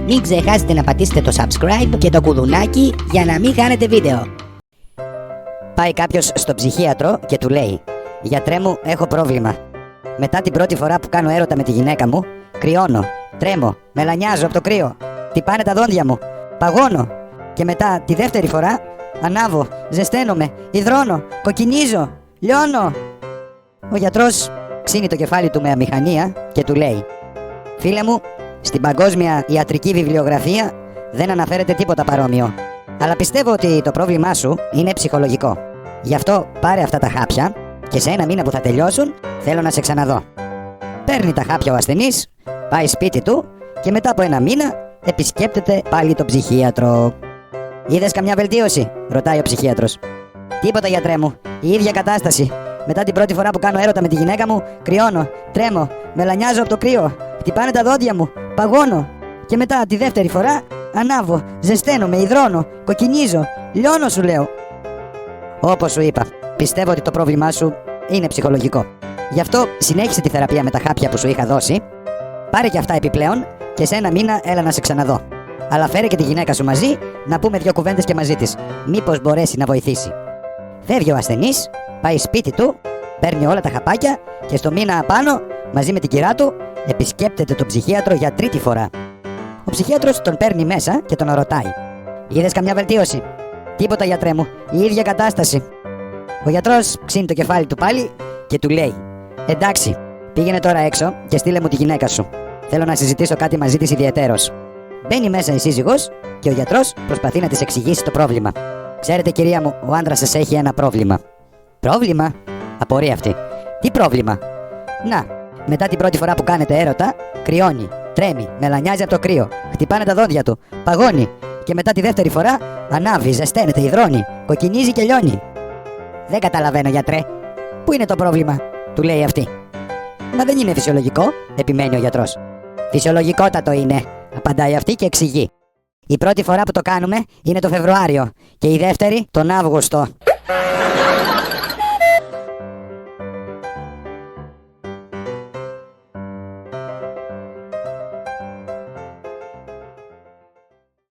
Μην ξεχάσετε να πατήσετε το subscribe και το κουδουνάκι για να μην χάνετε βίντεο. Πάει κάποιος στον ψυχίατρο και του λέει: «Γιατρέ μου, έχω πρόβλημα. Μετά την πρώτη φορά που κάνω έρωτα με τη γυναίκα μου, κρυώνω, τρέμω, μελανιάζω από το κρύο, χτυπάνε τα δόντια μου, παγώνω. Και μετά τη δεύτερη φορά, ανάβω, ζεσταίνομαι, υδρώνω, κοκκινίζω, λιώνω». Ο γιατρός ξύνει το κεφάλι του με αμηχανία και του λέει: «Φίλε μου, στην παγκόσμια ιατρική βιβλιογραφία δεν αναφέρεται τίποτα παρόμοιο. Αλλά πιστεύω ότι το πρόβλημά σου είναι ψυχολογικό. Γι' αυτό πάρε αυτά τα χάπια και σε ένα μήνα που θα τελειώσουν θέλω να σε ξαναδώ». Παίρνει τα χάπια ο ασθενής, πάει σπίτι του και μετά από ένα μήνα επισκέπτεται πάλι τον ψυχίατρο. «Είδες καμιά βελτίωση?» ρωτάει ο ψυχίατρος. «Τίποτα, γιατρέ μου, η ίδια κατάσταση. Μετά την πρώτη φορά που κάνω έρωτα με τη γυναίκα μου, κρυώνω, τρέμω, μελανιάζω από το κρύο, χτυπάνε τα δόντια μου, παγώνω. Και μετά τη δεύτερη φορά, ανάβω, ζεσταίνομαι, υδρώνω, κοκκινίζω, λιώνω, σου λέω». «Όπως σου είπα, πιστεύω ότι το πρόβλημά σου είναι ψυχολογικό. Γι' αυτό συνέχισε τη θεραπεία με τα χάπια που σου είχα δώσει. Πάρε και αυτά επιπλέον και σε ένα μήνα έλα να σε ξαναδώ. Αλλά φέρε και τη γυναίκα σου μαζί να πούμε 2 κουβέντες και μαζί της. Μήπως μπορέσει να βοηθήσει». Φεύγει ο ασθενής, πάει σπίτι του, παίρνει όλα τα χαπάκια και στο μήνα απάνω, μαζί με την κυρά του, επισκέπτεται τον ψυχίατρο για 3η φορά. Ο ψυχίατρος τον παίρνει μέσα και τον ρωτάει: «Είδες καμιά βελτίωση?» «Τίποτα, γιατρέ μου, η ίδια κατάσταση». Ο γιατρός ξύνει το κεφάλι του πάλι και του λέει: «Εντάξει, πήγαινε τώρα έξω και στείλε μου τη γυναίκα σου. Θέλω να συζητήσω κάτι μαζί της ιδιαιτέρως». Μπαίνει μέσα η σύζυγος και ο γιατρός προσπαθεί να της εξηγήσει το πρόβλημα. «Ξέρετε, κυρία μου, ο άντρας σας έχει ένα πρόβλημα». «Πρόβλημα?» απορεί αυτή. «Τι πρόβλημα?» «Να, μετά την πρώτη φορά που κάνετε έρωτα, κρυώνει, τρέμει, μελανιάζει από το κρύο, χτυπάνε τα δόντια του, παγώνει. Και μετά τη δεύτερη φορά, ανάβει, ζεσταίνεται, υδρώνει, κοκκινίζει και λιώνει». «Δεν καταλαβαίνω, γιατρέ. Πού είναι το πρόβλημα?» του λέει αυτή. «Μα δεν είναι φυσιολογικό?» επιμένει ο γιατρός. «Φυσιολογικότατο είναι», απαντάει αυτή και εξηγεί. «Η πρώτη φορά που το κάνουμε είναι το Φεβρουάριο και η δεύτερη τον Αύγουστο».